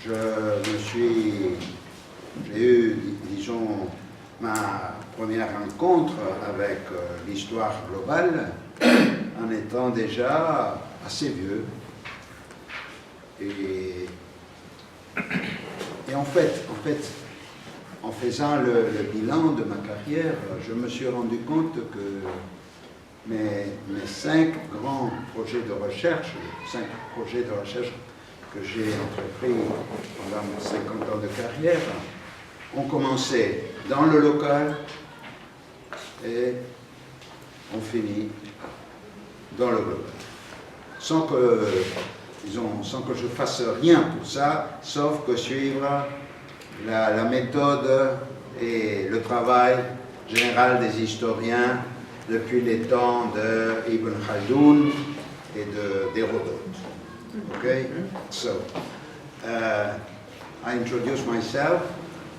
j'ai eu, disons, ma première rencontre avec l'histoire globale en étant déjà assez vieux. Et en fait, en faisant le bilan de ma carrière, je me suis rendu compte que mes 5 grands projets de recherche, que j'ai entrepris pendant mes 50 ans de carrière, ont commencé dans le local et ont fini dans le global. Sans que je fasse rien pour ça, sauf que suivre la méthode et le travail général des historiens depuis les temps d'Ibn Khaldoun et d'Hérodote. Okay? So, I introduce myself.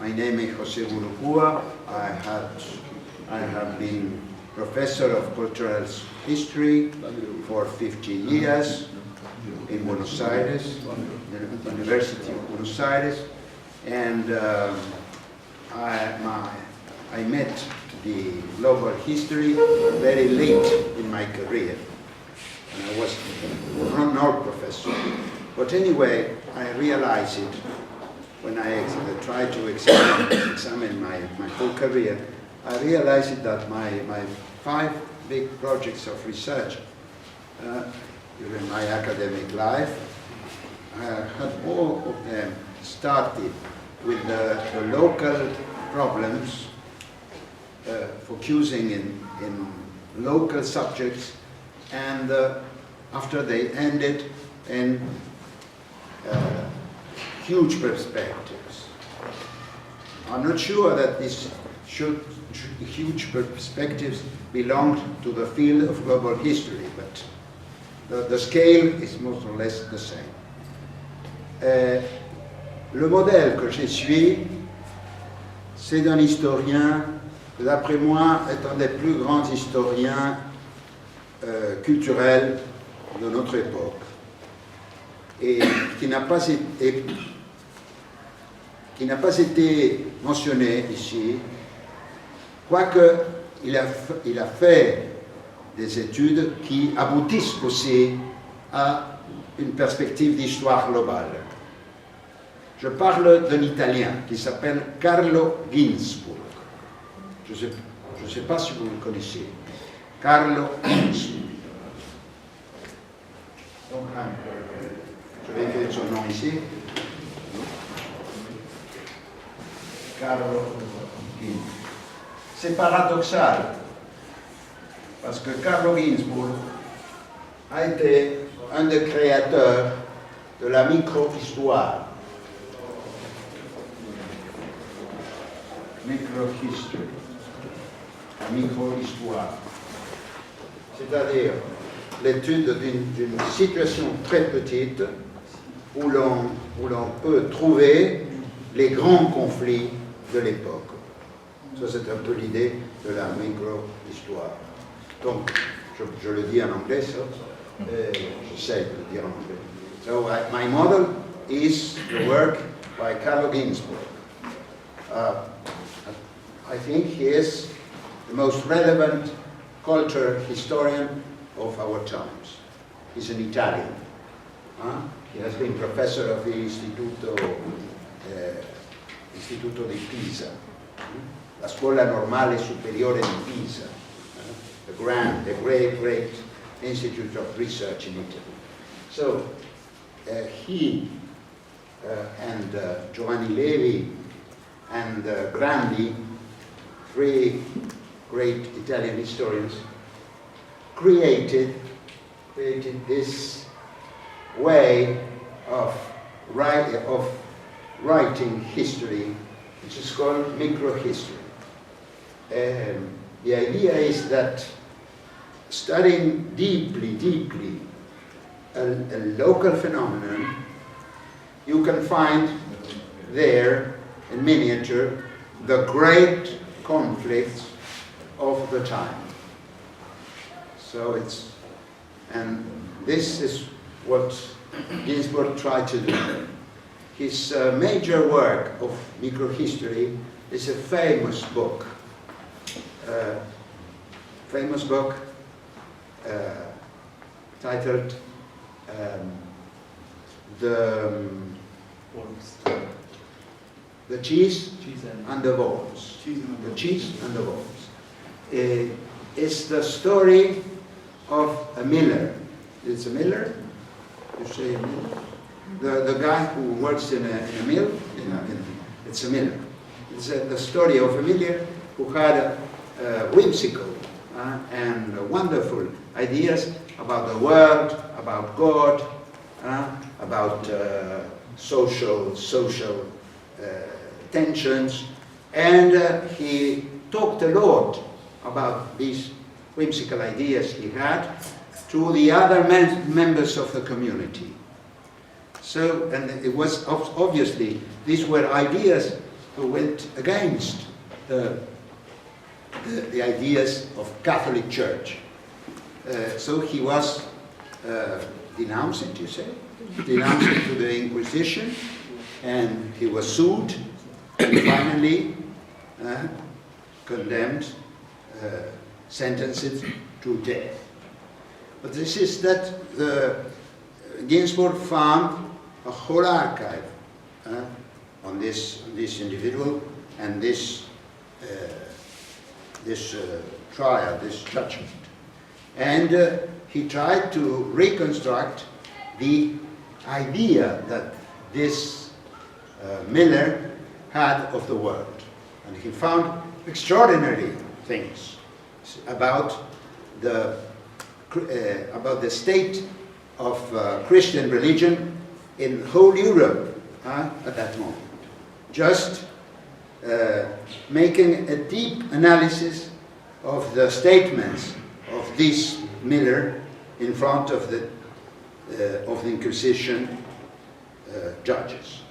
My name is José Burukua. I have been professor of cultural history for 50 years in Buenos Aires, the University of Buenos Aires, and I met the global history very late in my career, and I was an old professor. But anyway, I realized it when I tried to examine my whole career. I realized that my 5 big projects of research during my academic life had all of them started with the local problems, focusing in local subjects, and after they ended in huge perspectives. I'm not sure that these huge perspectives belong to the field of global history, but the scale is more or less the same. Le modèle que je suis, c'est d'un historien, d'après moi, est un des plus grands historiens culturels de notre époque, et qui n'a pas été mentionné ici, quoique il a fait des études qui aboutissent aussi à une perspective d'histoire globale. Je parle d'un Italien qui s'appelle Carlo Ginzburg. Je ne sais pas si vous le connaissez. Carlo Ginzburg. Donc, je vais écrire son nom ici. Carlo Ginzburg. C'est paradoxal, parce que Carlo Ginzburg a été un des créateurs de la micro-histoire. Micro-history, la micro-histoire, c'est-à-dire l'étude d'une situation très petite où l'on peut trouver les grands conflits de l'époque. Ça, c'est un peu l'idée de la micro-histoire. Donc, je le dis en anglais, ça. J'essaie de le dire en anglais. So, my model is the work by Carlo Ginzburg. I think he is the most relevant culture historian of our times. He's an Italian. He has been professor of the Istituto di Pisa, la Scuola Normale Superiore di Pisa, the great institute of research in Italy. So he and Giovanni Levi and Grandi, 3 great Italian historians, created this way of writing history, which is called microhistory. The idea is that studying deeply a local phenomenon, you can find there in miniature the great conflicts of the time. So and this is what Ginzburg tried to do. his major work of microhistory is a famous book. Titled The Cheese and the Worms. The Cheese and the Worms. It's the story of a miller. It's a miller? You say a miller? The guy who works in a mill? It's a miller. It's the story of a miller who had whimsical and wonderful ideas about the world, about God, about social tensions, and he talked a lot about these whimsical ideas he had to the other members of the community. So, and it was obviously, these were ideas who went against the ideas of Catholic Church. So he was denounced, you say? Denounced to the Inquisition, and he was sued, and finally condemned, sentenced to death. But this is that Ginsburg found a whole archive on this individual and this trial, this judgment. And he tried to reconstruct the idea that this miller had of the world. And he found extraordinary things about the state of Christian religion in whole Europe at that moment. Just making a deep analysis of the statements of this miller in front of the Inquisition judges.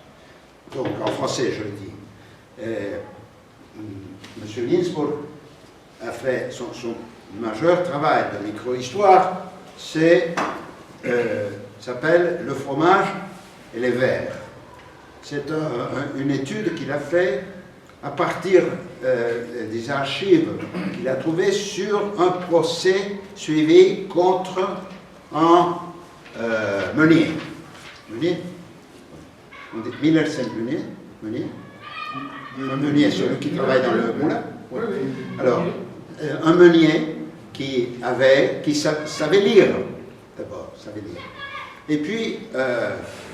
Donc, en français, je le dis. Monsieur Ginsburg a fait son majeur travail de micro-histoire, s'appelle Le fromage et les vers. C'est une étude qu'il a fait à partir des archives qu'il a trouvées sur un procès suivi contre un meunier. Meunier? Miller Saint-Meunier? Meunier? Un meunier, celui qui travaille dans le moulin. Ouais. Alors, un meunier qui savait lire, d'abord, savait lire. Et puis,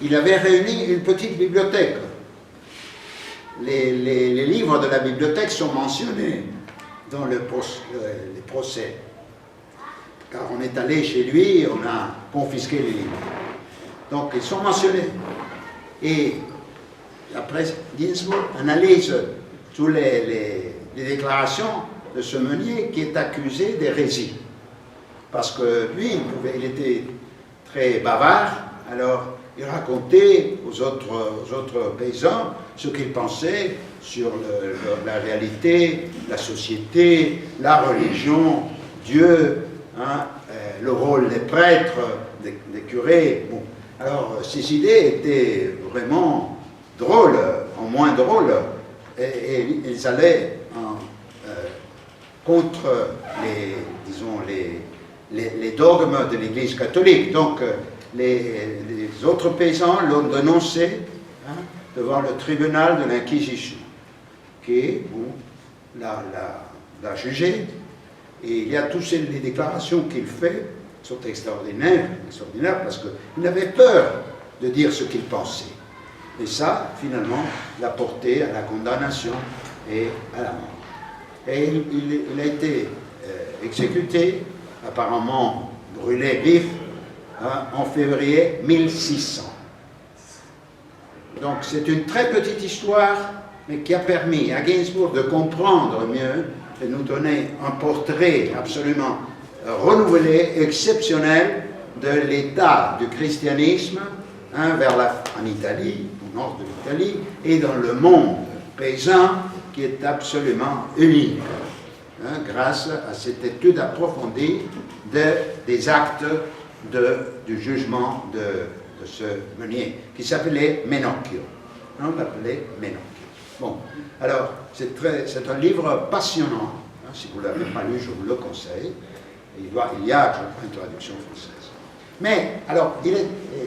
il avait réuni une petite bibliothèque. Les livres de la bibliothèque sont mentionnés dans les procès. Car on est allé chez lui, on a confisqué les livres. Donc, ils sont mentionnés. Et après, Ginsburg analyse toutes les déclarations de ce meunier qui est accusé d'hérésie. Parce que lui, il était très bavard, alors il racontait aux autres paysans ce qu'il pensait sur la réalité, la société, la religion, Dieu, le rôle des prêtres, des curés. Bon. Alors, ces idées étaient vraiment drôles, en moins drôles, et ils allaient contre les dogmes de l'Église catholique. Donc, les autres paysans l'ont dénoncé devant le tribunal de l'Inquisition, qui l'a jugé. Et il y a toutes les déclarations qu'il fait sont extraordinaires parce qu'il avait peur de dire ce qu'il pensait. Et ça, finalement, l'a porté à la condamnation et à la mort. Et il a été exécuté, apparemment brûlé vif, en février 1600. Donc c'est une très petite histoire, mais qui a permis à Ginsburg de comprendre mieux, de nous donner un portrait absolument renouvelé, exceptionnel de l'état du christianisme en Italie, au nord de l'Italie, et dans le monde paysan qui est absolument unique, grâce à cette étude approfondie des actes du jugement de ce meunier, qui s'appelait Menocchio. on l'appelait Menocchio. Bon, alors, c'est un livre passionnant. Hein, si vous ne l'avez pas lu, je vous le conseille. Il y a, je crois, une traduction française. Mais, alors,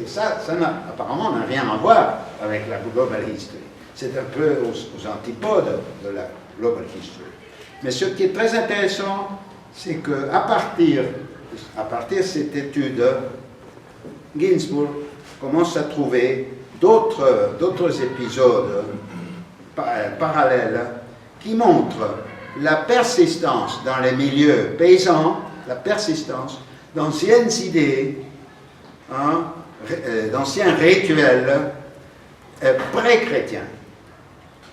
ça apparemment n'a rien à voir avec la Global History. C'est un peu aux antipodes de la Global History. Mais ce qui est très intéressant, c'est qu'à partir de cette étude, Ginsburg commence à trouver d'autres épisodes parallèles qui montrent la persistance dans les milieux paysans, la persistance d'anciennes idées, hein, d'anciens rituels pré-chrétiens.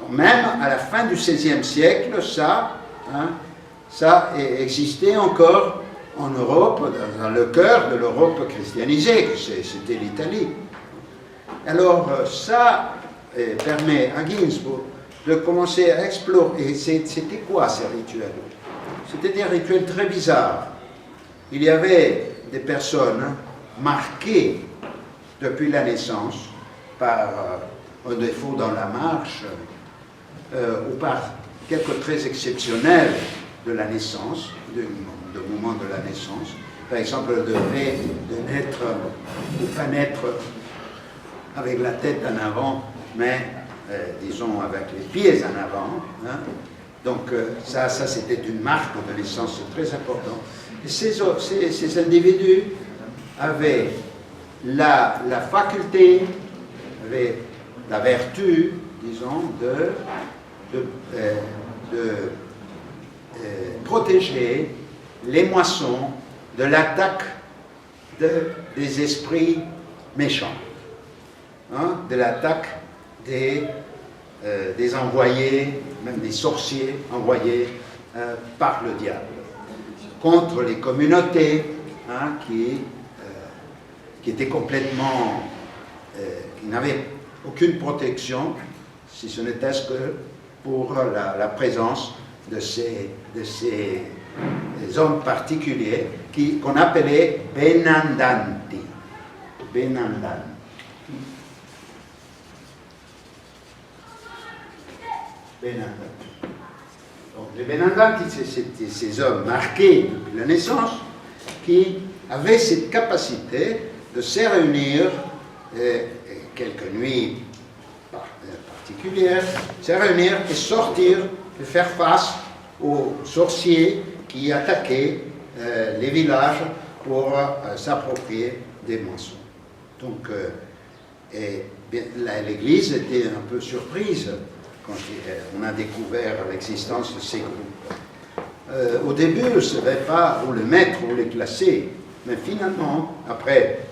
Même à la fin du XVIe siècle, ça existait encore en Europe, dans le cœur de l'Europe christianisée, c'était l'Italie. Alors ça permet à Ginsburg de commencer à explorer. C'était quoi ces rituels? C'était des rituels très bizarres. Il y avait des personnes marquées depuis la naissance par un défaut dans la marche ou par quelque très exceptionnel de la naissance, du moment de la naissance. Par exemple, de pas naître avec la tête en avant, mais disons avec les pieds en avant. Hein. Donc ça c'était une marque de naissance très importante. Et ces individus avaient la faculté, avaient la vertu, disons, de protéger les moissons de l'attaque des esprits méchants, hein, de l'attaque des envoyés, même des sorciers envoyés par le diable, contre les communautés hein, qui étaient complètement, qui n'avaient aucune protection, si ce n'était que pour la présence de ces hommes particuliers qu'on appelait benandanti. Benandanti. Donc, les benandanti, c'était ces hommes marqués depuis la naissance qui avaient cette capacité de se réunir quelques nuits particulières, se réunir et sortir et faire face aux sorciers qui attaquaient les villages pour s'approprier des moissons. Donc, l'Église était un peu surprise quand on a découvert l'existence de ces groupes. Au début, on ne savait pas où le mettre, où les classer, mais finalement, après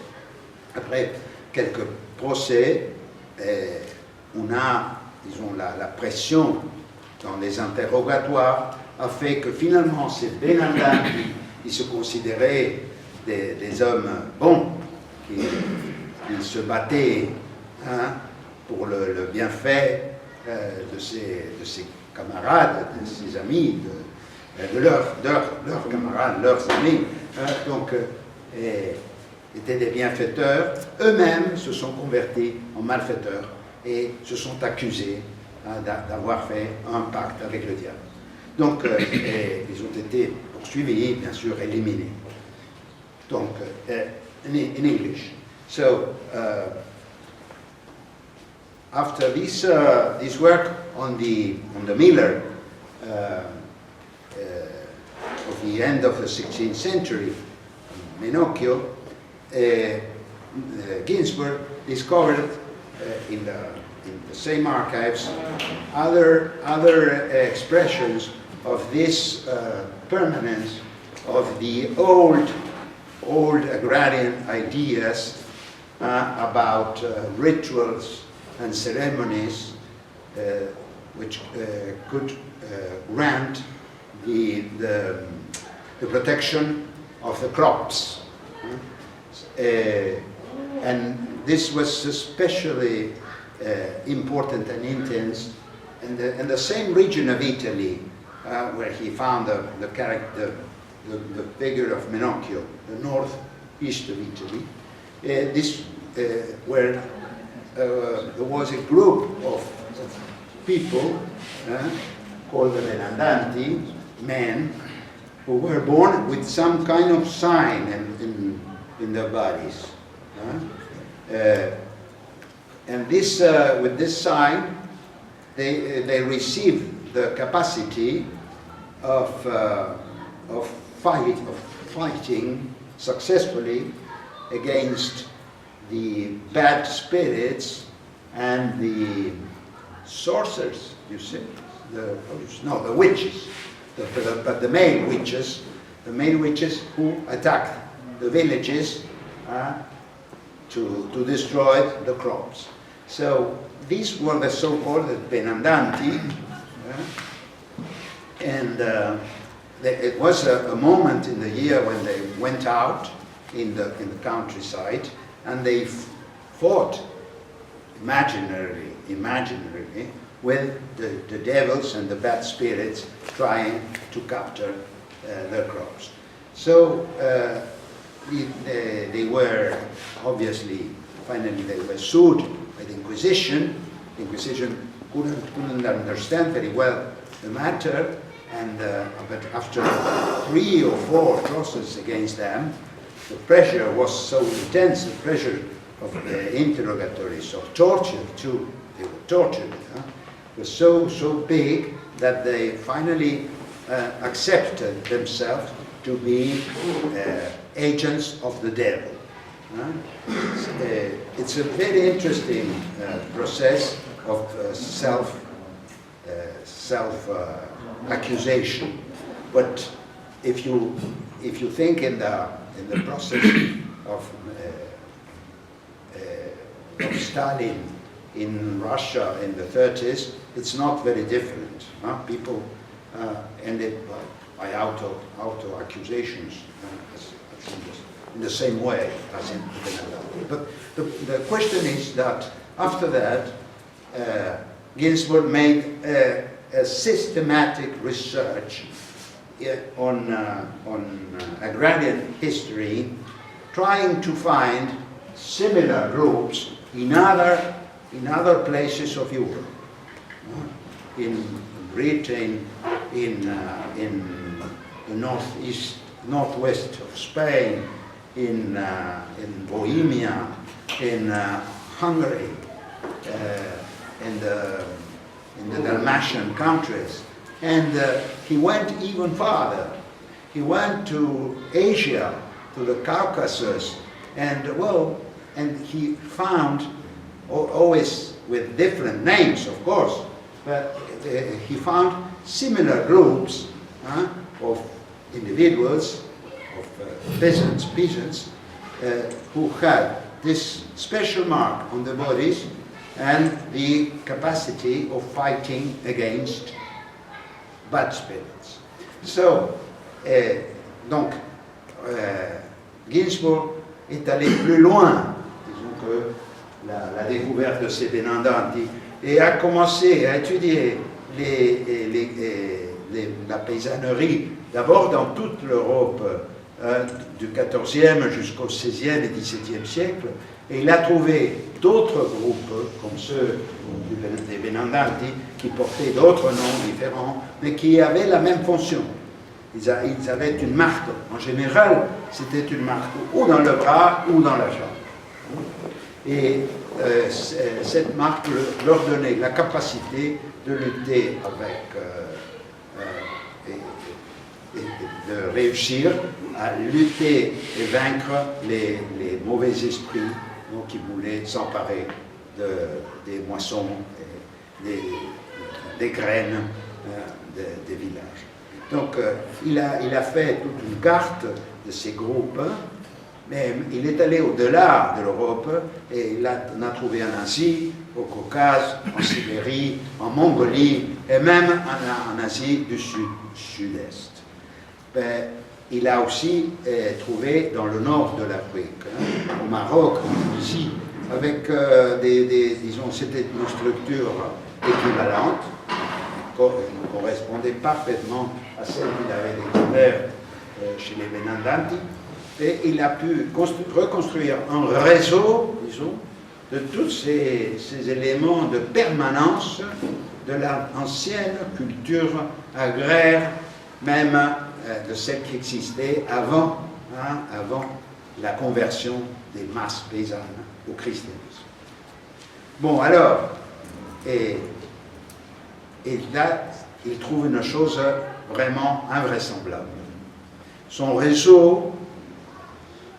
quelques procès, on a, disons, la pression dans les interrogatoires a fait que finalement ces benandanti, qui se considéraient des hommes bons, qui se battaient hein, pour le bienfait de ses camarades, de ses amis, de leurs camarades, leurs amis, hein, donc étaient des bienfaiteurs, eux-mêmes se sont convertis en malfaiteurs et se sont accusés d'avoir fait un pacte avec le diable. Donc, ils ont été poursuivis, bien sûr, éliminés. Donc, in English. So, after this work on the Miller of the end of the 16th century, Menocchio, Ginsburg discovered in the same archives other expressions of this permanence of the old agrarian ideas about rituals and ceremonies which could grant the protection of the crops. And this was especially important and intense in the same region of Italy where he found the figure of Menocchio, the northeast of Italy. Where there was a group of people called the Benandanti, men, who were born with some kind of sign in their bodies. And this, with this sign, they received the capacity of fighting successfully against the bad spirits and the sorcerers, you see, the witches, but the male witches who attacked the villages to destroy the crops. So these were the so-called Benandanti, and it was a moment in the year when they went out in the countryside, and they fought imaginarily with the devils and the bad spirits trying to capture their crops. So they were obviously, finally they were sued by the Inquisition. The Inquisition couldn't understand very well the matter, and but after 3 or 4 crosses against them, the pressure was so intense, the pressure of the interrogatories, of torture too, they were tortured, was so big that they finally accepted themselves to be agents of the devil. It's a very interesting process of self-accusation. But if you think in the process of Stalin in Russia in the 30s, it's not very different. People ended by auto-accusations in the same way as in Benandanti. But the question is that after that, Ginsburg made a systematic research on agrarian history, trying to find similar groups in other places of Europe, in Britain, in the northwest of Spain, in Bohemia, in Hungary, in the Dalmatian countries. And he went even farther. He went to Asia, to the Caucasus, and he found, always with different names, of course, but he found similar groups of individuals, of peasants, who had this special mark on the bodies and the capacity of fighting against bad spirits. So, donc, Ginsburg est allé plus loin, disons, que la découverte de ces Benandanti, et a commencé à étudier la paysannerie, d'abord dans toute l'Europe du XIVe jusqu'au XVIe et XVIIe siècle, et il a trouvé d'autres groupes, comme ceux des Benandanti, qui portaient d'autres noms différents, mais qui avaient la même fonction. Ils avaient une marque. En général, c'était une marque ou dans le bras ou dans la jambe. Et cette marque leur donnait la capacité de lutter avec, et de réussir à lutter et vaincre les mauvais esprits qui voulaient s'emparer des moissons, des graines des villages. Donc il a fait toute une carte de ces groupes, mais il est allé au-delà de l'Europe et il en a trouvé en Asie, au Caucase, en Sibérie, en Mongolie et même en Asie du Sud-Est. Il a aussi trouvé dans le nord de l'Afrique, au Maroc, en Tunisie, avec disons, c'était une structure équivalente, qui correspondait parfaitement à celle qu'il avait découvert chez les Benandanti, et il a pu reconstruire un réseau, disons, de tous ces éléments de permanence de l'ancienne culture agraire, même de celle qui existait avant, avant la conversion des masses paysannes au christianisme. Bon, alors, et là, il trouve une chose vraiment invraisemblable. Son réseau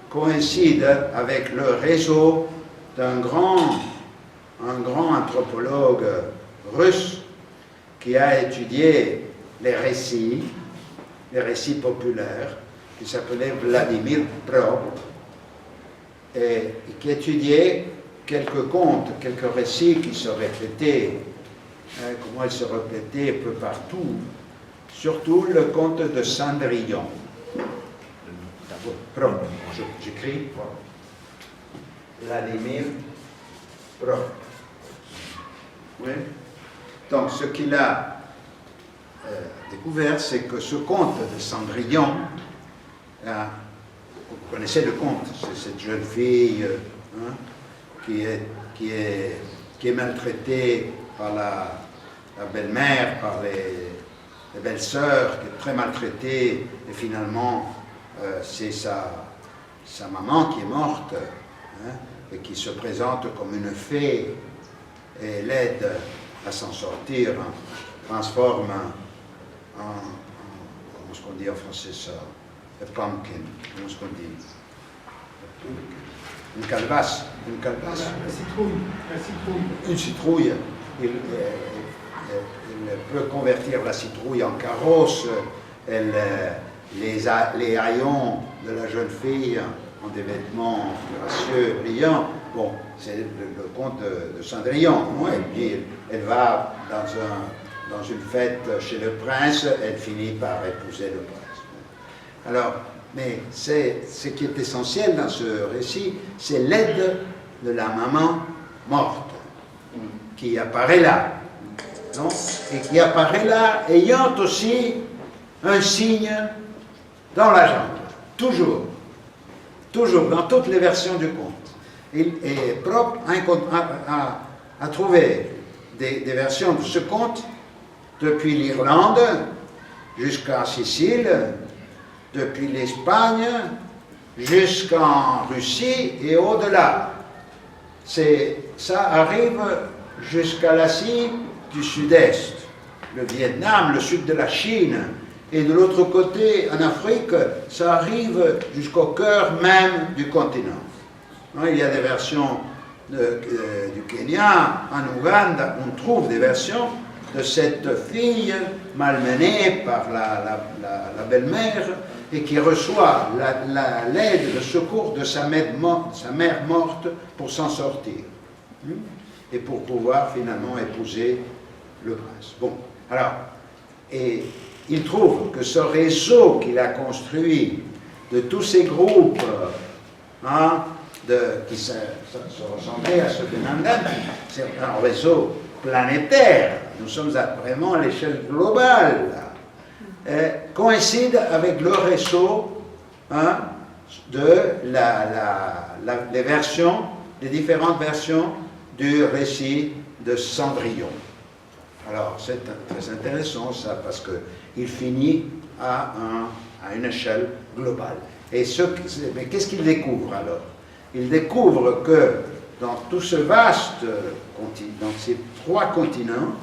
coïncide avec le réseau d'un grand anthropologue russe qui a étudié les récits populaires, qui s'appelait Vladimir Prop, et qui étudiait quelques contes, quelques récits qui se répétaient, comment ils se répétaient un peu partout, surtout le conte de Cendrillon. Prop, j'écris Vladimir Prop. Oui. Donc, ce qu'il a découvert, c'est que ce conte de Cendrillon, vous connaissez le conte, c'est cette jeune fille qui est maltraitée par la belle-mère, par les belles-sœurs, qui est très maltraitée, et finalement, c'est sa maman qui est morte, et qui se présente comme une fée, et l'aide à s'en sortir, transforme en comment est-ce qu'on dit en français ça? A pumpkin, comment est-ce qu'on dit? Une calebasse. Une citrouille. Il peut convertir la citrouille en carrosse, les haillons de la jeune fille en des vêtements gracieux, brillants. Bon, c'est le conte de Cendrillon. Et puis elle va dans une fête chez le prince, elle finit par épouser le prince. Alors, mais ce qui est essentiel dans ce récit, c'est l'aide de la maman morte, qui apparaît là, non? Et qui apparaît là, ayant aussi un signe dans la jambe, toujours, dans toutes les versions du conte. Et Prop a trouvé des versions de ce conte depuis l'Irlande jusqu'à Sicile, depuis l'Espagne jusqu'en Russie et au-delà. Ça arrive jusqu'à l'Asie du Sud-Est, le Vietnam, le sud de la Chine, et de l'autre côté, en Afrique, ça arrive jusqu'au cœur même du continent. Il y a des versions du Kenya, en Ouganda, on trouve des versions de cette fille malmenée par la belle-mère et qui reçoit l'aide, le secours de sa mère morte pour s'en sortir et pour pouvoir finalement épouser le prince. Bon, alors, et il trouve que ce réseau qu'il a construit de tous ces groupes qui se ressemblaient à ceux de Nandan, c'est un réseau planétaire. Nous sommes vraiment à l'échelle globale. Coïncide avec le réseau de les différentes versions du récit de Cendrillon. Alors, c'est très intéressant ça, parce qu'il finit à une échelle globale. Mais qu'est-ce qu'il découvre alors? Il découvre que dans tout ce vaste continent, dans ces 3 continents,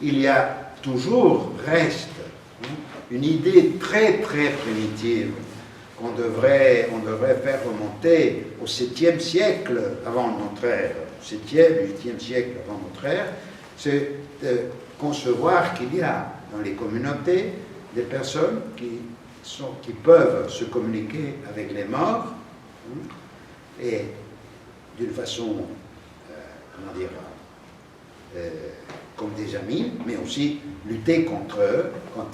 il y a reste une idée très très primitive qu'on devrait faire remonter au 7e siècle avant notre ère, 7e, 8e siècle avant notre ère, c'est de concevoir qu'il y a dans les communautés des personnes qui peuvent se communiquer avec les morts, et d'une façon, comment dire, comme des amis, mais aussi lutter contre eux quand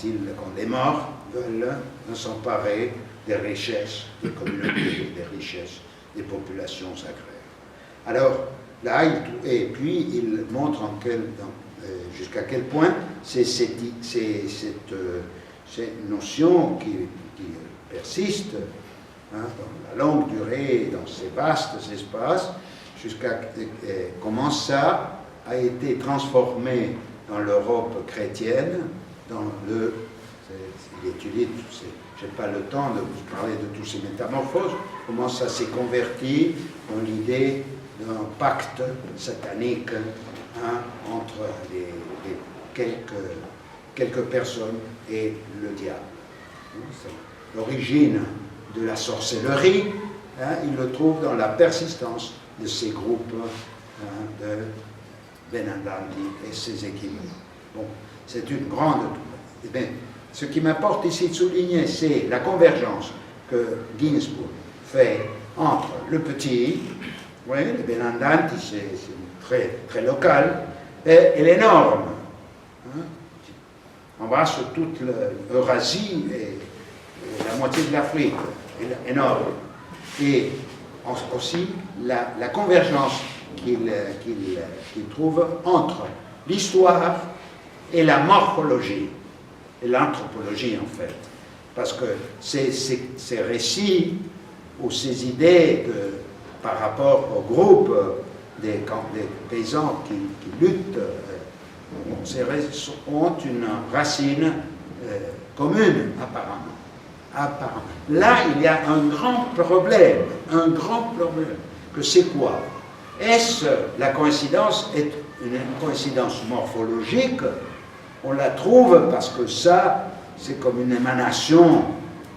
les morts veulent s'emparer des richesses des communautés, des richesses des populations agraires. Alors, là, et puis il montre jusqu'à quel point c'est cette notion qui persiste dans la longue durée, dans ces vastes espaces, jusqu'à comment ça a été transformé dans l'Europe chrétienne, dans le... Il étudie, je n'ai pas le temps de vous parler de toutes ces métamorphoses, comment ça s'est converti dans l'idée d'un pacte satanique entre quelques personnes et le diable. L'origine de la sorcellerie, il le trouve dans la persistance de ces groupes de Benandanti et ses équipements. Bon, c'est une grande... Eh bien, ce qui m'importe ici de souligner, c'est la convergence que Ginsburg fait entre le petit, oui, le Benandanti, c'est très, très local, et l'énorme. Embrasse toute l'Eurasie et la moitié de l'Afrique, énorme. Et aussi la convergence qu'il trouve entre l'histoire et la morphologie, et l'anthropologie en fait. Parce que ces récits ou ces idées par rapport au groupe des paysans qui luttent, ont une racine commune apparemment. Là, il y a un grand problème, que c'est quoi? Est-ce la coïncidence est une coïncidence morphologique? On la trouve parce que ça, c'est comme une émanation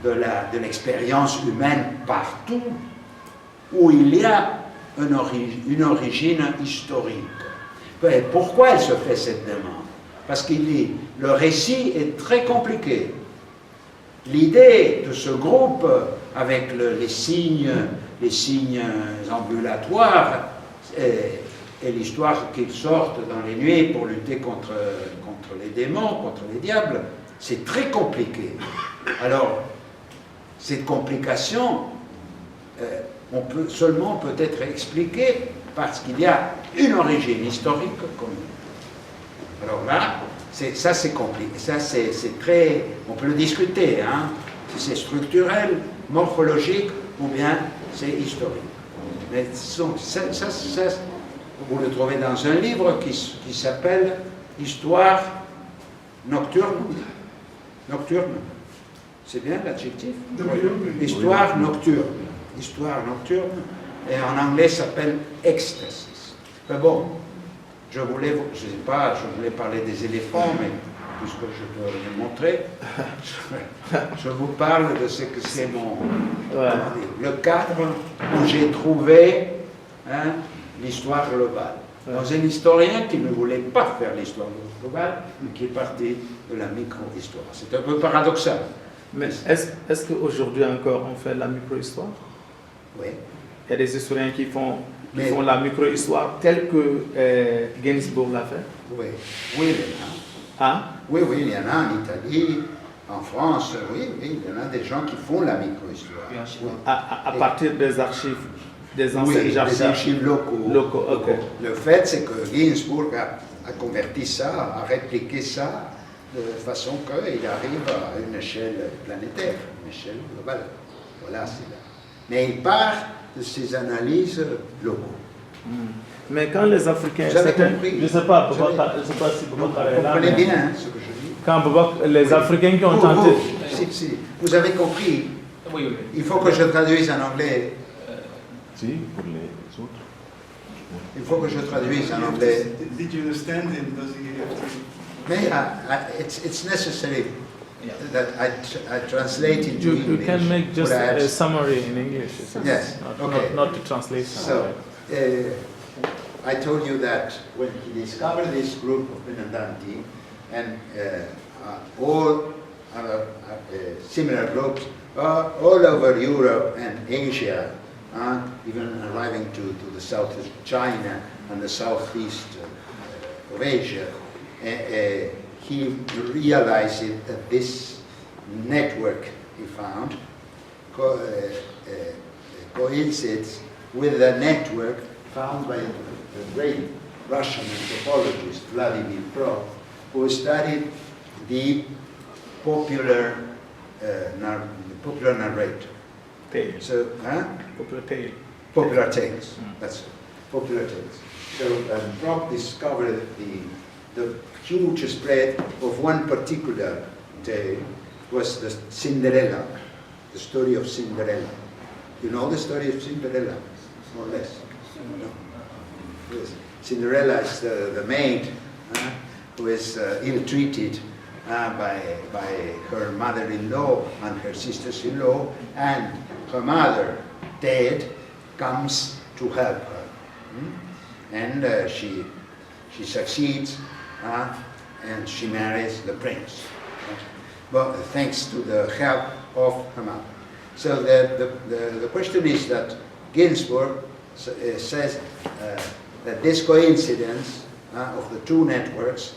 de l'expérience humaine partout, où il y a une origine historique. Et pourquoi elle se fait cette demande? Parce que le récit est très compliqué. L'idée de ce groupe, avec les signes ambulatoires, et l'histoire qu'ils sortent dans les nuits pour lutter contre les démons, contre les diables, c'est très compliqué. Alors, cette complication, on peut seulement peut-être expliquer parce qu'il y a une origine historique commune. Alors là, ça c'est compliqué, ça c'est très... On peut le discuter, hein, si c'est structurel, morphologique ou bien c'est historique. Mais vous le trouvez dans un livre qui s'appelle Histoire nocturne. Nocturne. C'est bien l'adjectif? Histoire nocturne. Histoire nocturne. Et en anglais, ça s'appelle Ecstasy. Mais bon, je voulais parler des éléphants, mais puisque je peux les montrer, je vous parle de ce que c'est le cadre où j'ai trouvé l'histoire globale. Dans un historien qui ne voulait pas faire l'histoire globale, mais qui est parti de la micro-histoire. C'est un peu paradoxal. Mais est-ce qu'aujourd'hui encore on fait la micro-histoire? Oui. Il y a des historiens qui font la micro-histoire telle que Ginsburg l'a fait? Oui, il y en a. Hein? Oui, il y en a en Italie, en France, oui, il y en a des gens qui font la micro-histoire. Oui. À partir des archives, des anciennes des archives locaux. Okay. Le fait, c'est que Ginsburg a converti ça, a répliqué ça, de façon qu'il arrive à une échelle planétaire, une échelle globale. Voilà, c'est là. Mais il part de ces analyses locaux. Mais quand les Africains... Vous avez compris? Je ne sais pas si vous comprenez bien ce que je dis. Quand les Africains qui ont tenté... Si, vous avez compris. Oui. Il faut que je traduise en anglais. Si, pour les autres. Il faut que je traduise en anglais. Did you understand him? Does he have to... Mais it's necessary that I translate into English. You can make just a summary in English. Yes, okay. Not to translate. So, I told you that when he discovered this group of Benandanti and all other similar groups all over Europe and Asia, even arriving to the south of China and the southeast of Asia, he realized that this network he found coincides with the network found by the great Russian anthropologist Vladimir Prof, who studied the popular narrator. Tales. So, Popular tale. Popular tales. That's it. popular tales. So Brock discovered the huge spread of one particular tale, was the Cinderella, the story of Cinderella. You know the story of Cinderella, more or less? No? Yes. Cinderella is the maid who is ill-treated by her mother-in-law and her sisters-in-law, and her mother, dead, comes to help her. And she succeeds, and she marries the prince, but thanks to the help of her mother. So the question is that Ginsburg says that this coincidence of the two networks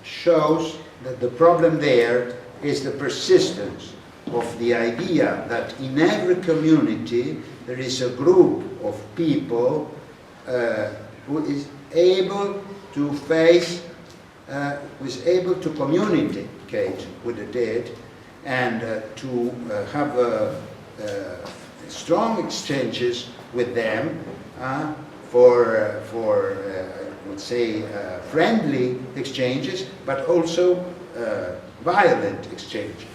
shows that the problem there is the persistence of the idea that in every community there is a group of people who is able to face, who is able to communicate with the dead and to have strong exchanges with them for let's say, friendly exchanges, but also violent exchanges.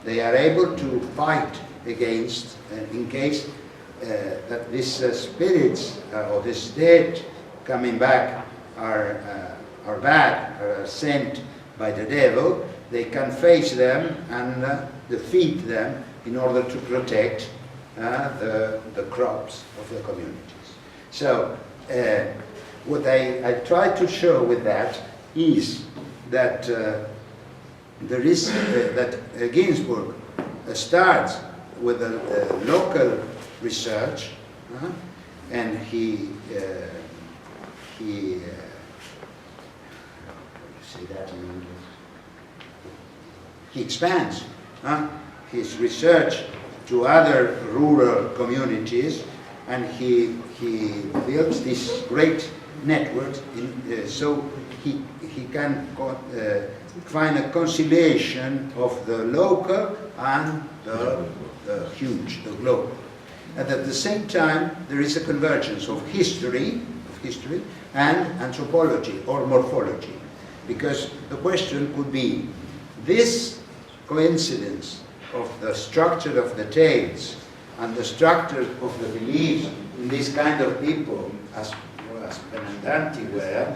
They are able to fight against, in case that these spirits or this dead coming back are bad, are sent by the devil, they can face them and defeat them in order to protect the crops of the communities. So what I try to show with that is that there is that Ginsburg starts with a local research, and he say that in English. He expands his research to other rural communities, and he builds this great network so he can find a conciliation of the local and the huge, the global. And at the same time, there is a convergence of history and anthropology or morphology. Because the question could be, this coincidence of the structure of the tales and the structure of the beliefs in this kind of people, as Benandanti were,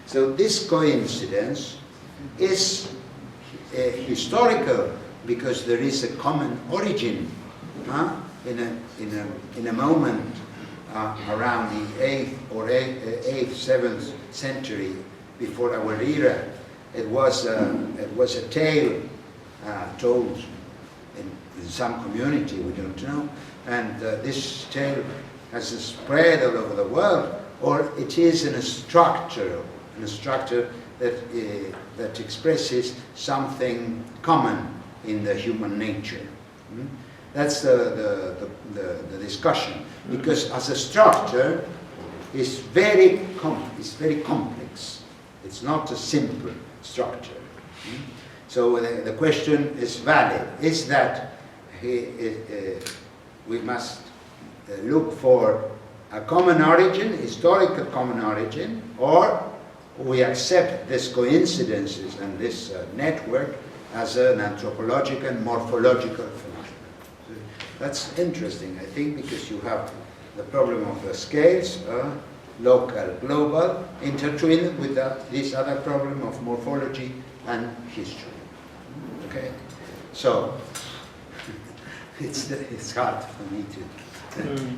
so this coincidence is historical because there is a common origin in a moment around the 8th or 7th century before our era. It was a tale told in some community, we don't know, and this tale has spread all over the world, or it is in a structure that expresses something common in the human nature. That's the discussion, because as a structure, it's very complex. It's not a simple structure. So the question is valid. Is that we must look for a common origin, historical common origin, or we accept these coincidences and this network as an anthropological and morphological phenomenon. So that's interesting, I think, because you have the problem of the scales, local, global, intertwined with this other problem of morphology and history. Okay, so it's hard for me to.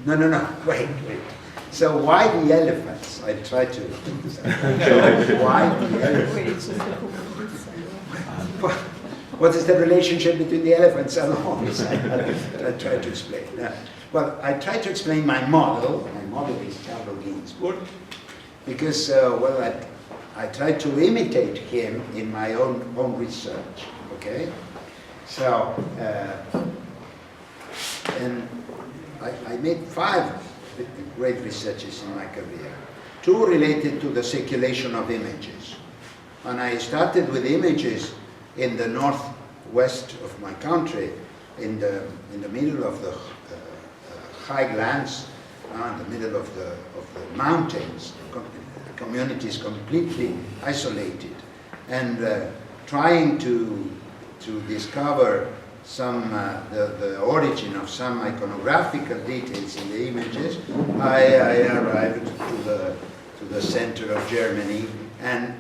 No, wait. So why the elephants? I try to show why the elephants. What is the relationship between the elephants and horses? I try to explain. Well, I try to explain my model. My model is Carlo Ginsburg, because I try to imitate him in my own research. Okay, so and I made 5 great researches in my career. 2 related to the circulation of images, and I started with images in the northwest of my country, in the middle of the highlands, in the middle of the mountains, communities completely isolated, and trying to discover some the origin of some iconographical details in the images, I arrived to the center of Germany and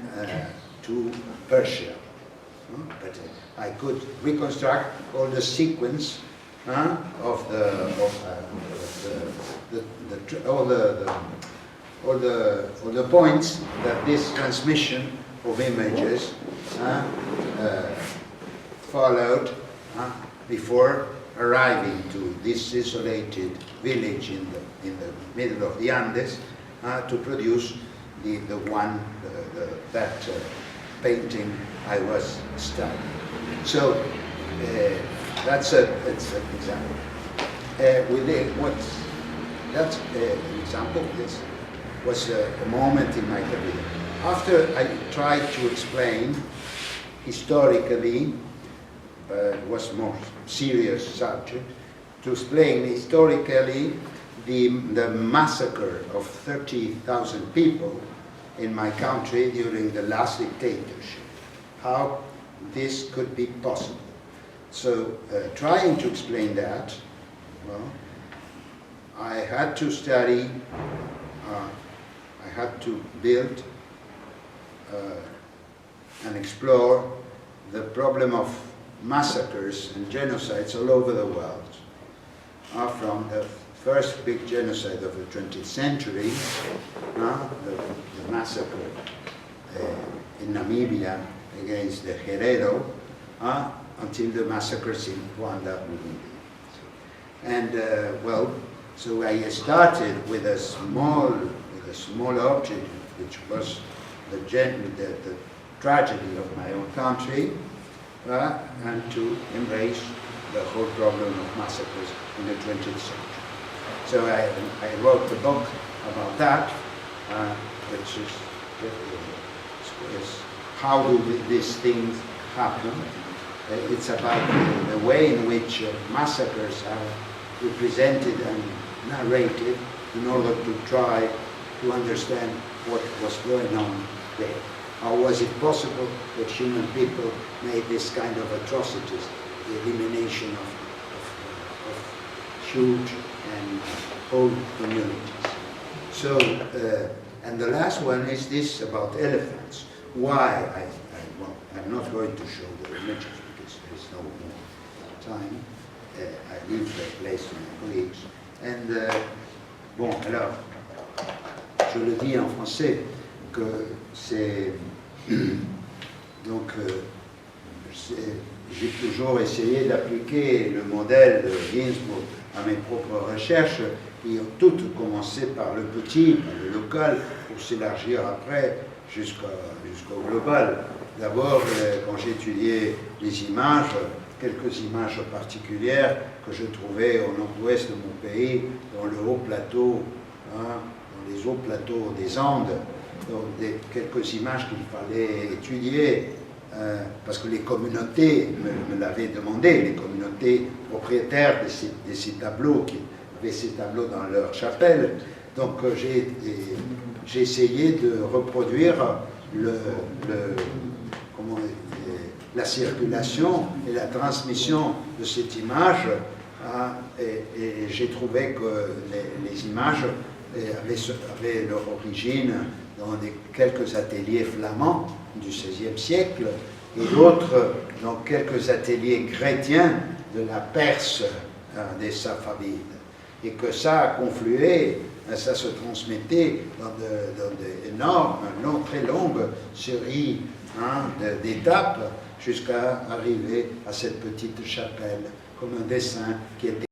to Persia. But I could reconstruct all the sequence of all the points that this transmission of images followed before arriving to this isolated village in the middle of the Andes to produce that painting I was studying. So that's an example. That's an example. This was a moment in my career. After I tried to explain historically, it was a more serious subject, to explain historically the massacre of 30,000 people in my country during the last dictatorship, how this could be possible. So trying to explain that, well, I had to study, I had to build and explore the problem of massacres and genocides all over the world. From the first big genocide of the 20th century, the massacre in Namibia against the Herero, until the massacres in Rwanda, Burundi. And well, so I started with a small object, which was the tragedy of my own country, and to embrace the whole problem of massacres in the 20th century. So I wrote a book about that, which is how do these things happen. It's about the way in which massacres are represented and narrated in order to try to understand what was going on there. How was it possible that human people made this kind of atrocities, the elimination of huge and whole communities? So, and the last one is this about elephants. Why? Well, I'm not going to show the images because there is no more time. I leave the place to my colleagues. And, bon, alors, je le dis en français, que c'est... Donc, j'ai toujours essayé d'appliquer le modèle de Ginsburg à mes propres recherches, qui ont toutes commencé par le petit, par le local, pour s'élargir après jusqu'au global. D'abord, quand j'étudiais les images, quelques images particulières que je trouvais au nord-ouest de mon pays, dans le haut plateau, dans les hauts plateaux des Andes, donc quelques images qu'il fallait étudier, parce que les communautés me l'avaient demandé, les communautés propriétaires de ces tableaux, qui avaient ces tableaux dans leur chapelle. Donc j'ai essayé de reproduire la circulation et la transmission de cette image, et j'ai trouvé que les images avaient leur origine dans quelques ateliers flamands du XVIe siècle et d'autres dans quelques ateliers chrétiens de la Perse des Safavides. Et que ça a conflué, ça se transmettait dans d'énormes, très longues séries d'étapes jusqu'à arriver à cette petite chapelle, comme un dessin qui était